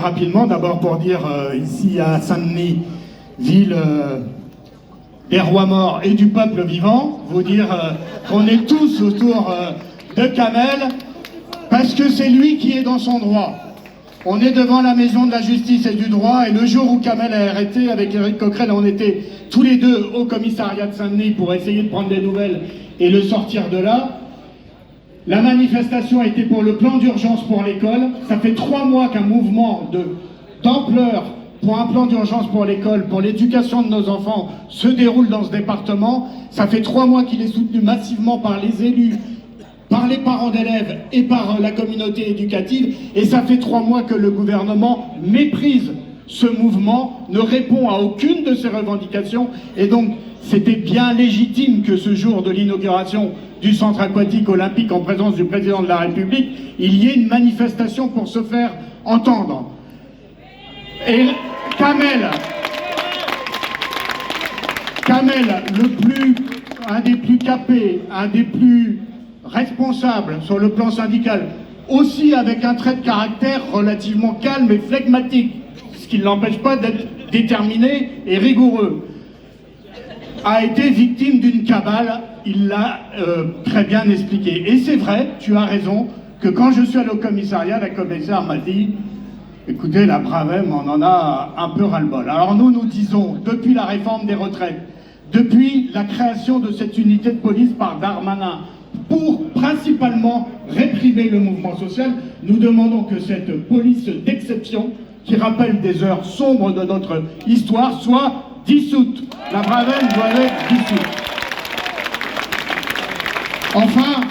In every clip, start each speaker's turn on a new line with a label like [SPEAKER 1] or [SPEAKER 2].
[SPEAKER 1] rapidement, d'abord pour dire ici à Saint-Denis, ville des rois morts et du peuple vivant, vous dire qu'on est tous autour de Kamel, parce que c'est lui qui est dans son droit. On est devant la maison de la justice et du droit, et le jour où Kamel a arrêté, avec Éric Coquerel, on était tous les deux au commissariat de Saint-Denis pour essayer de prendre des nouvelles et le sortir de là. La manifestation a été pour le plan d'urgence pour l'école. Ça fait 3 mois qu'un mouvement d'ampleur pour un plan d'urgence pour l'école, pour l'éducation de nos enfants, se déroule dans ce département. Ça fait 3 mois qu'il est soutenu massivement par les élus, par les parents d'élèves et par la communauté éducative. Et ça fait 3 mois que le gouvernement méprise ce mouvement, ne répond à aucune de ses revendications. Et donc, c'était bien légitime que ce jour de l'inauguration du centre aquatique olympique en présence du président de la République, il y ait une manifestation pour se faire entendre. Et Kamel, un des plus capés, un des plus responsables sur le plan syndical, aussi avec un trait de caractère relativement calme et flegmatique, ce qui ne l'empêche pas d'être déterminé et rigoureux, a été victime d'une cabale. Il l'a très bien expliqué. Et c'est vrai, tu as raison, que quand je suis allé au commissariat, la commissaire m'a dit « Écoutez, la Bravem, on en a un peu ras-le-bol ». Alors nous disons, depuis la réforme des retraites, depuis la création de cette unité de police par Darmanin, pour principalement réprimer le mouvement social, nous demandons que cette police d'exception, qui rappelle des heures sombres de notre histoire, soit dissoute. La Bravem doit être dissoute. Enfin,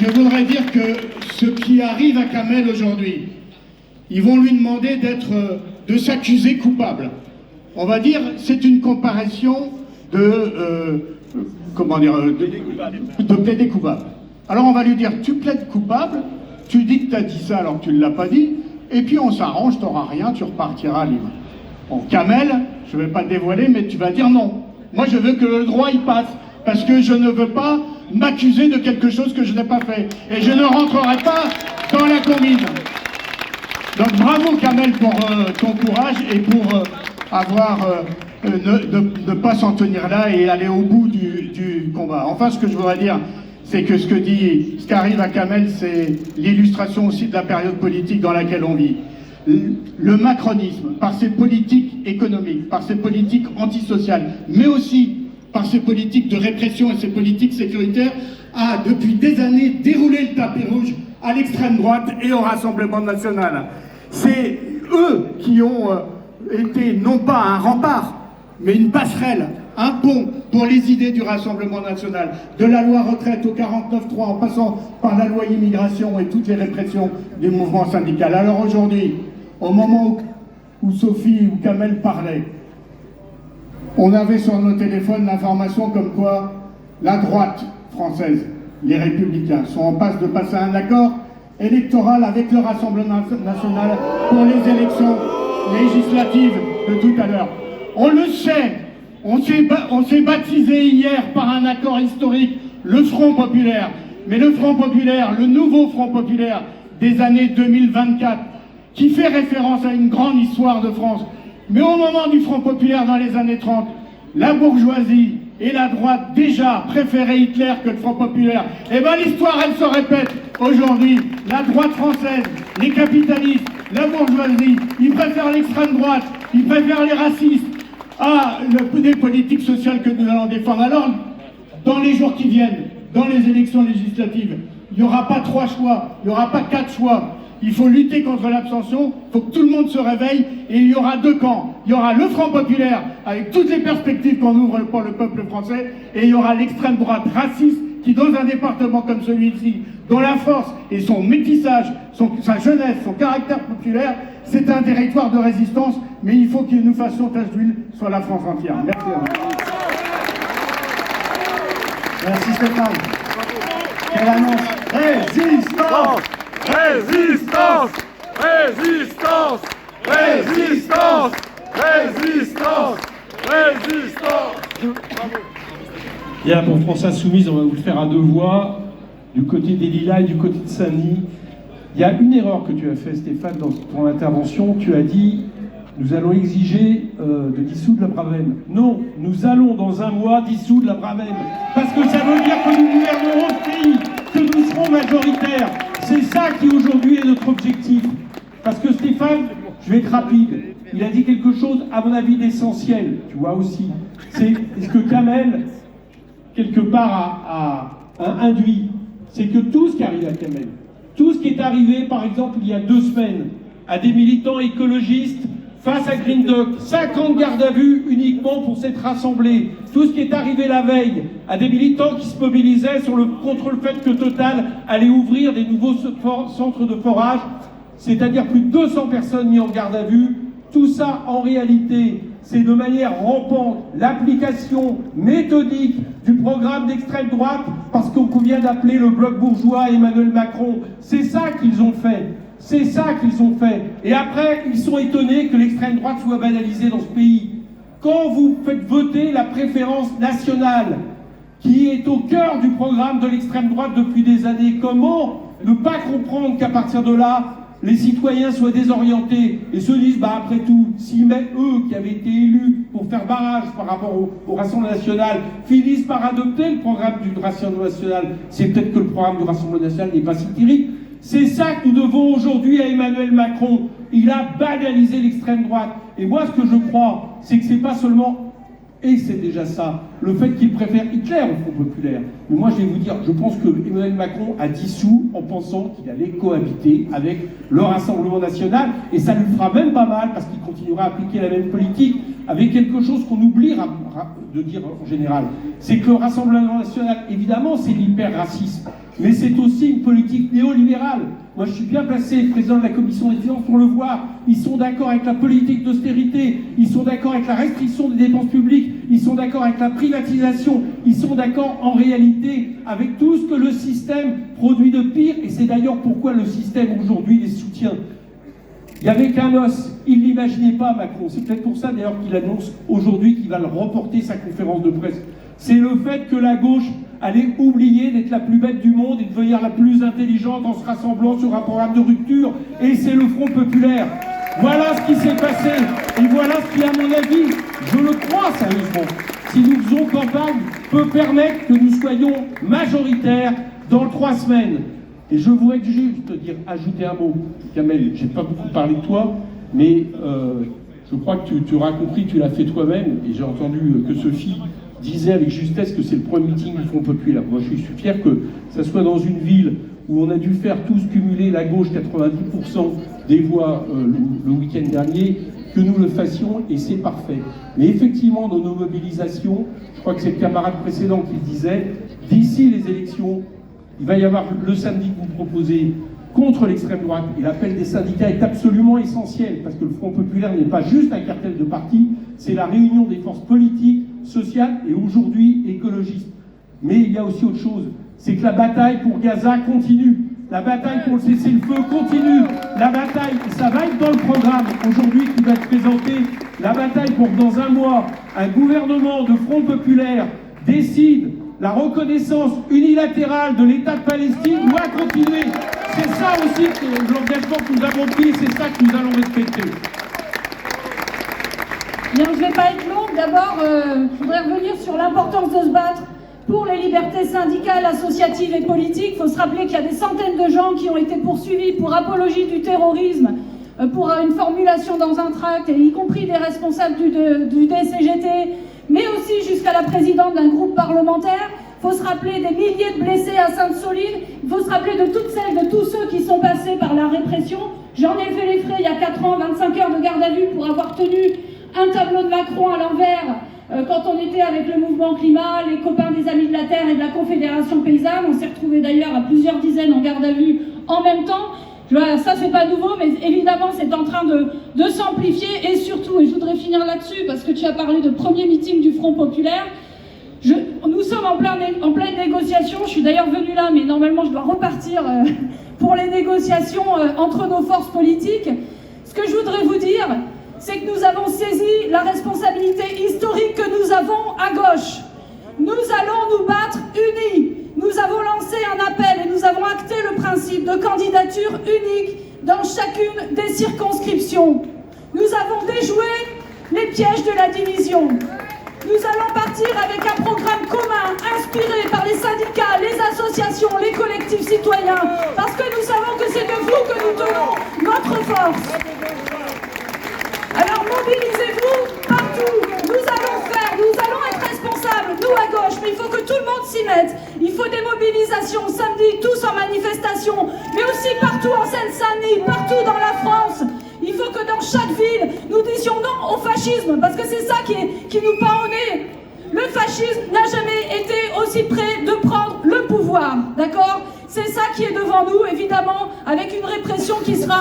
[SPEAKER 1] je voudrais dire que ce qui arrive à Kamel aujourd'hui, ils vont lui demander de s'accuser coupable. On va dire, c'est une comparaison de plaider coupable. Alors on va lui dire, tu plaides coupable, tu dis que tu as dit ça alors que tu ne l'as pas dit, et puis on s'arrange, tu n'auras rien, tu repartiras libre. Bon, Kamel, je ne vais pas te dévoiler, mais tu vas dire non. Moi je veux que le droit y passe, parce que je ne veux pas m'accuser de quelque chose que je n'ai pas fait. Et je ne rentrerai pas dans la combine. Donc bravo Kamel pour ton courage et pour ne pas s'en tenir là et aller au bout du combat. Enfin, ce que je voudrais dire, c'est que ce qui arrive à Kamel, c'est l'illustration aussi de la période politique dans laquelle on vit. Le macronisme, par ses politiques économiques, par ses politiques antisociales, mais aussi par ses politiques de répression et ses politiques sécuritaires, a depuis des années déroulé le tapis rouge à l'extrême droite et au Rassemblement national. C'est eux qui ont été non pas un rempart, mais une passerelle, un pont pour les idées du Rassemblement national, de la loi retraite au 49.3 en passant par la loi immigration et toutes les répressions du mouvement syndical. Alors aujourd'hui, au moment où Sophie ou Kamel parlaient, on avait sur nos téléphones l'information comme quoi la droite française, les Républicains, sont en passe de passer un accord électoral avec le Rassemblement national pour les élections législatives de tout à l'heure. On le sait, on s'est baptisé hier par un accord historique, le Front populaire. Mais le Front populaire, le nouveau Front populaire des années 2024, qui fait référence à une grande histoire de France. Mais au moment du Front populaire dans les années 30, la bourgeoisie et la droite déjà préféraient Hitler que le Front populaire. Et bien l'histoire, elle se répète aujourd'hui. La droite française, les capitalistes, la bourgeoisie, ils préfèrent l'extrême droite, ils préfèrent les racistes des politiques sociales que nous allons défendre. Alors, dans les jours qui viennent, dans les élections législatives, il n'y aura pas 3 choix, il n'y aura pas 4 choix. Il faut lutter contre l'abstention, il faut que tout le monde se réveille et il y aura 2 camps. Il y aura le Front populaire avec toutes les perspectives qu'on ouvre pour le peuple français et il y aura l'extrême droite raciste qui, dans un département comme celui-ci, dont la force et son métissage, sa jeunesse, son caractère populaire, c'est un territoire de résistance, mais il faut que nous fassions tache d'huile sur la France entière. Merci. Merci Stéphane. Quelle annonce. Résistance!
[SPEAKER 2] Résistance! Résistance! Résistance! Résistance! Résistance!
[SPEAKER 3] Bien, pour France Insoumise, on va vous le faire à 2 voix, du côté des Lilas et du côté de Saint-Denis.
[SPEAKER 4] Il y a une erreur que tu as fait, Stéphane, dans ton intervention. Tu as dit nous allons exiger de dissoudre la Bravem. Non, nous allons dans un mois dissoudre la Bravem. Parce que ça veut dire que nous gouvernerons ce pays, que nous serons majoritaires. C'est ça qui aujourd'hui est notre objectif. Parce que Stéphane, je vais être rapide, il a dit quelque chose, à mon avis, d'essentiel, tu vois aussi. C'est ce que Kamel, quelque part, a induit. C'est que tout ce qui arrive à Kamel, tout ce qui est arrivé, par exemple, il y a 2 semaines, à des militants écologistes face à Green Duck, 50 gardes à vue uniquement pour s'être rassemblés. Tout ce qui est arrivé la veille à des militants qui se mobilisaient contre le fait que Total allait ouvrir des nouveaux centres de forage, c'est-à-dire plus de 200 personnes mises en garde à vue. Tout ça, en réalité, c'est de manière rampante l'application méthodique du programme d'extrême droite, parce qu'on vient d'appeler le bloc bourgeois Emmanuel Macron. C'est ça qu'ils ont fait. C'est ça qu'ils ont fait. Et après, ils sont étonnés que l'extrême droite soit banalisée dans ce pays. Quand vous faites voter la préférence nationale, qui est au cœur du programme de l'extrême droite depuis des années, comment ne pas comprendre qu'à partir de là, les citoyens soient désorientés et se disent, après tout, si même eux qui avaient été élus pour faire barrage par rapport au Rassemblement national finissent par adopter le programme du Rassemblement national, c'est peut-être que le programme du Rassemblement national n'est pas si terrible. C'est ça que nous devons aujourd'hui à Emmanuel Macron. Il a banalisé l'extrême droite. Et moi, ce que je crois, c'est que c'est pas seulement, et c'est déjà ça, le fait qu'il préfère Hitler au Front populaire. Mais moi, je vais vous dire, je pense que Emmanuel Macron a dissous en pensant qu'il allait cohabiter avec le Rassemblement national, et ça lui fera même pas mal, parce qu'il continuera à appliquer la même politique, avec quelque chose qu'on oublie de dire en général. C'est que le Rassemblement national, évidemment, c'est l'hyper-racisme, mais c'est aussi une politique néolibérale. Moi, je suis bien placé, président de la commission des finances, pour le voir. Ils sont d'accord avec la politique d'austérité, ils sont d'accord avec la restriction des dépenses publiques, ils sont d'accord avec la privatisation, ils sont d'accord en réalité avec tout ce que le système produit de pire, et c'est d'ailleurs pourquoi le système aujourd'hui les soutient. Il n'y avait qu'un os, il ne l'imaginait pas, Macron. C'est peut-être pour ça d'ailleurs qu'il annonce aujourd'hui qu'il va le reporter sa conférence de presse. C'est le fait que la gauche allait oublier d'être la plus bête du monde et de devenir la plus intelligente en se rassemblant sur un programme de rupture, et c'est le Front populaire. Voilà ce qui s'est passé, et voilà ce qui, à mon avis, je le crois sérieusement, si nous faisons campagne, peut permettre que nous soyons majoritaires dans 3 semaines. Et je voudrais juste te dire, ajouter un mot. Kamel, j'ai pas beaucoup parlé de toi, mais je crois que tu auras compris, tu l'as fait toi-même, et j'ai entendu que Sophie disait avec justesse que c'est le premier meeting du Front populaire. Moi, je suis fier que ça soit dans une ville où on a dû faire tous cumuler la gauche 90% des voix le week-end dernier, que nous le fassions, et c'est parfait. Mais effectivement, dans nos mobilisations, je crois que c'est le camarade précédent qui le disait, d'ici les élections, il va y avoir le samedi que vous proposez contre l'extrême droite, et l'appel des syndicats est absolument essentiel, parce que le Front populaire n'est pas juste un cartel de partis, c'est la réunion des forces politiques, sociales et aujourd'hui écologistes. Mais il y a aussi autre chose, c'est que la bataille pour Gaza continue, la bataille pour le cessez-le-feu continue, la bataille, ça va être dans le programme aujourd'hui qui va être présenté, la bataille pour que dans un mois, un gouvernement de Front populaire décide la reconnaissance unilatérale de l'État de Palestine doit continuer. C'est ça aussi l'engagement que nous avons pris, c'est ça que nous allons respecter.
[SPEAKER 5] Bien, je ne vais pas être longue. D'abord, je voudrais revenir sur l'importance de se battre pour les libertés syndicales, associatives et politiques. Il faut se rappeler qu'il y a des centaines de gens qui ont été poursuivis pour apologie du terrorisme, pour une formulation dans un tract, y compris des responsables du DCGT, mais aussi jusqu'à la présidente d'un groupe parlementaire. Il faut se rappeler des milliers de blessés à Sainte-Soline. Il faut se rappeler de toutes celles, de tous ceux qui sont passés par la répression. J'en ai fait les frais il y a 4 ans, 25 heures de garde à vue pour avoir tenu un tableau de Macron à l'envers quand on était avec le mouvement climat, les copains des Amis de la Terre et de la Confédération paysanne. On s'est retrouvés d'ailleurs à plusieurs dizaines en garde à vue en même temps. Ça, c'est pas nouveau, mais évidemment, c'est en train de s'amplifier. Et surtout, et je voudrais finir là-dessus, parce que tu as parlé de premier meeting du Front populaire, nous sommes en pleine négociation. Je suis d'ailleurs venue là, mais normalement, je dois repartir pour les négociations entre nos forces politiques. Ce que je voudrais vous dire, c'est que nous avons saisi la responsabilité historique que nous avons à gauche. Nous allons nous battre unis. Nous avons lancé un appel et nous avons acté le principe principe de candidature unique dans chacune des circonscriptions. Nous avons déjoué les pièges de la division. Nous allons partir avec un programme commun, inspiré par les syndicats, les associations, les collectifs citoyens, parce que nous savons que c'est de vous que nous tenons notre force. Alors mobilisez-vous partout. Nous allons être responsables, nous à gauche, mais il faut que tout le monde s'y mette. Il faut des mobilisations samedi, tous en manifestation, mais aussi partout en Seine-Saint-Denis, partout dans la France. Il faut que dans chaque ville, nous disions non au fascisme, parce que c'est ça qui nous pend au nez. Le fascisme n'a jamais été aussi près de prendre le pouvoir, d'accord? C'est ça qui est devant nous, évidemment, avec une répression qui serait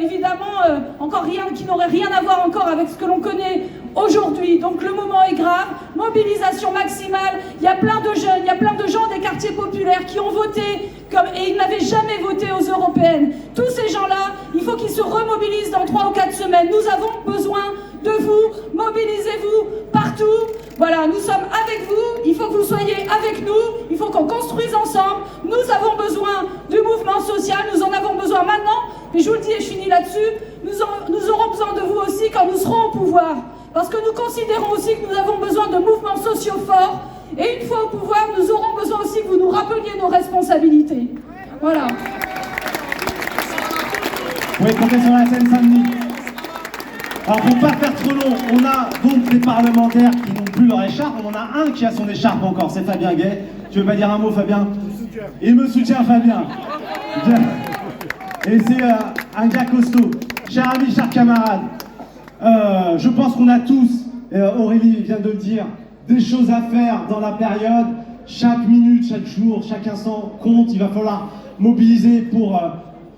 [SPEAKER 5] évidemment encore rien, qui n'aurait rien à voir encore avec ce que l'on connaît aujourd'hui. Donc le moment est grave, mobilisation maximale. Il y a plein de jeunes, il y a plein de gens des quartiers populaires qui ont voté et ils n'avaient jamais voté aux européennes. Tous ces gens-là, il faut qu'ils se remobilisent dans 3 ou 4 semaines. Nous avons besoin de vous, mobilisez-vous partout. Voilà, nous sommes avec vous, il faut que vous soyez avec nous, il faut qu'on construise ensemble. Nous avons besoin du mouvement social, nous en avons besoin maintenant, mais je vous le dis et je finis là-dessus, nous aurons besoin de vous aussi quand nous serons au pouvoir. Parce que nous considérons aussi que nous avons besoin de mouvements sociaux forts, et une fois au pouvoir, nous aurons besoin aussi que vous nous rappeliez nos responsabilités. Voilà.
[SPEAKER 6] Oui, comptez sur la Seine-Saint-Denis. Alors pour ne pas faire trop long, on a donc des parlementaires qui n'ont plus leur écharpe. On en a un qui a son écharpe encore, c'est Fabien Gay. Tu veux pas dire un mot, Fabien? Il me soutient, Fabien. Et c'est un gars costaud. Cher ami, chers camarades, je pense qu'on a tous, Aurélie vient de le dire, des choses à faire dans la période. Chaque minute, chaque jour, chaque instant compte. Il va falloir mobiliser pour,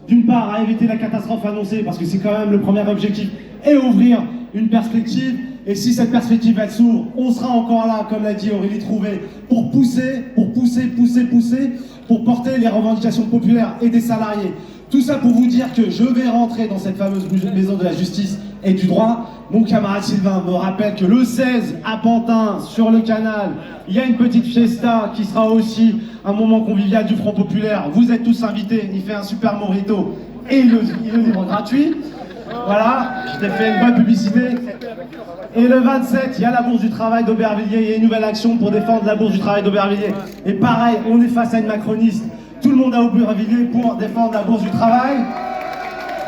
[SPEAKER 6] d'une part, éviter la catastrophe annoncée, parce que c'est quand même le premier objectif, et ouvrir une perspective. Et si cette perspective elle s'ouvre, on sera encore là, comme l'a dit Aurélie Trouvé, pour pousser, pour porter les revendications populaires et des salariés. Tout ça pour vous dire que je vais rentrer dans cette fameuse maison de la justice et du droit. Mon camarade Sylvain me rappelle que le 16 à Pantin, sur le canal, il y a une petite fiesta qui sera aussi un moment convivial du Front Populaire. Vous êtes tous invités, il fait un super mojito et il le livre gratuit. Voilà, je t'ai fait une bonne publicité. Et le 27, il y a la Bourse du Travail d'Aubervilliers, il y a une nouvelle action pour défendre la Bourse du Travail d'Aubervilliers. Et pareil, on est face à une macroniste. Tout le monde à Aubervilliers pour défendre la Bourse du Travail.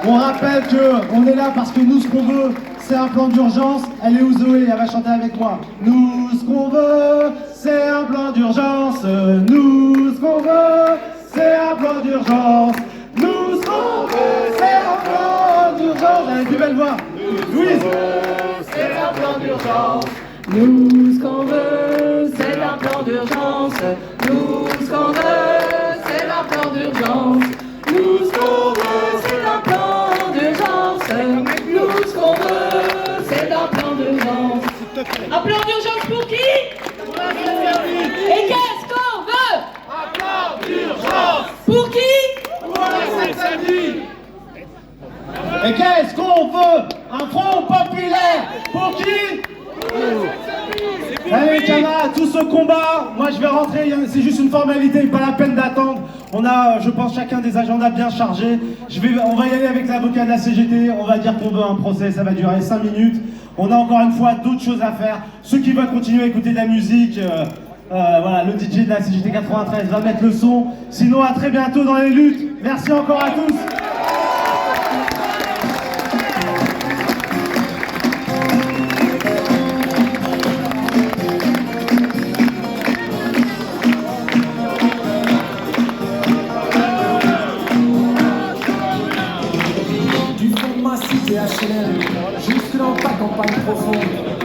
[SPEAKER 6] On rappelle qu'on est là parce que nous, ce qu'on veut, c'est un plan d'urgence. Elle est où Zoé? Elle va chanter avec moi. Nous, ce qu'on veut, c'est un plan d'urgence. Nous, ce qu'on veut, c'est un plan d'urgence. Nous, ce qu'on veut, c'est un plan d'urgence. Elle a une plus belle voix. Louise.
[SPEAKER 7] C'est un plan d'urgence. Nous, ce qu'on veut, c'est un plan d'urgence. Nous, ce qu'on veut, c'est un plan d'urgence. Nous, ce qu'on veut, c'est un plan d'urgence. Nous, ce qu'on veut, c'est un plan d'urgence. Un plan d'urgence pour qui? Et qu'est-ce qu'on veut?
[SPEAKER 2] Un plan d'urgence.
[SPEAKER 7] Pour qui?
[SPEAKER 2] Pour la Seine-Saint-Denis.
[SPEAKER 6] Et qu'est-ce qu'on veut? Un front populaire. Pour qui? Allez camarades, tout ce combat, moi je vais rentrer, c'est juste une formalité, pas la peine d'attendre. On a, je pense, chacun des agendas bien chargés. On va y aller avec l'avocat de la CGT, on va dire qu'on veut un procès, ça va durer 5 minutes. On a encore une fois d'autres choses à faire. Ceux qui veulent continuer à écouter de la musique, voilà, le DJ de la CGT 93 va mettre le son. Sinon, à très bientôt dans les luttes. Merci encore à tous.
[SPEAKER 8] Juste dans ta campagne profonde,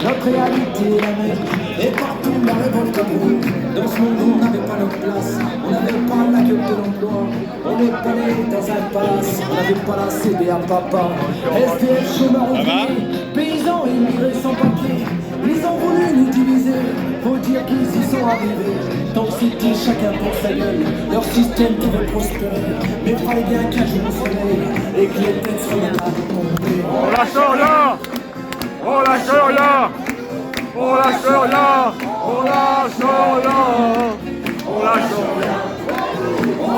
[SPEAKER 8] notre réalité est la même. Et partout la révolte groupe. Dans ce monde on n'avait pas notre place, on n'avait pas la gueule de l'emploi. On est pas né dans un pass, on n'avait pas la CD à papa. SDF, chômeurs oubliés, paysans et immigrés sans papier. Ils ont voulu nous diviser, faut dire qu'ils y sont arrivés. Tant que c'était chacun pour sa gueule, leur système qui veut prospérer. Mais fallait bien qu'un jour on se réveille et que les têtes soient là pour tomber.
[SPEAKER 2] On lâche rien. On lâche rien. On lâche rien. On lâche rien. On lâche rien.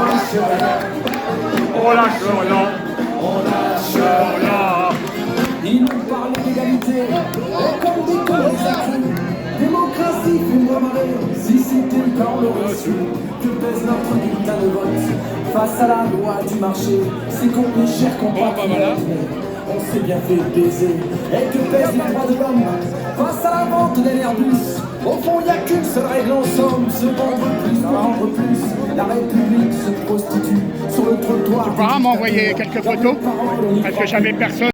[SPEAKER 2] On lâche rien.
[SPEAKER 8] On lâche
[SPEAKER 2] Rien.
[SPEAKER 8] Ils nous parlent d'égalité, et comme des cons les accus. Démocratie, fais-moi marrer, si c'était le plan le reçu. Que pèse notre bulletin de vote face à la loi du marché? C'est qu'on est cher qu'on va on s'est bien fait baiser. Et que pèsent les droits de l'homme face à la vente d'un Airbus? Au fond, il n'y a qu'une seule règle en somme, se vendre plus pour vendre plus. La République se prostitue sur le trottoir.
[SPEAKER 1] Tu pourras m'envoyer quelques photos parce que j'avais personne.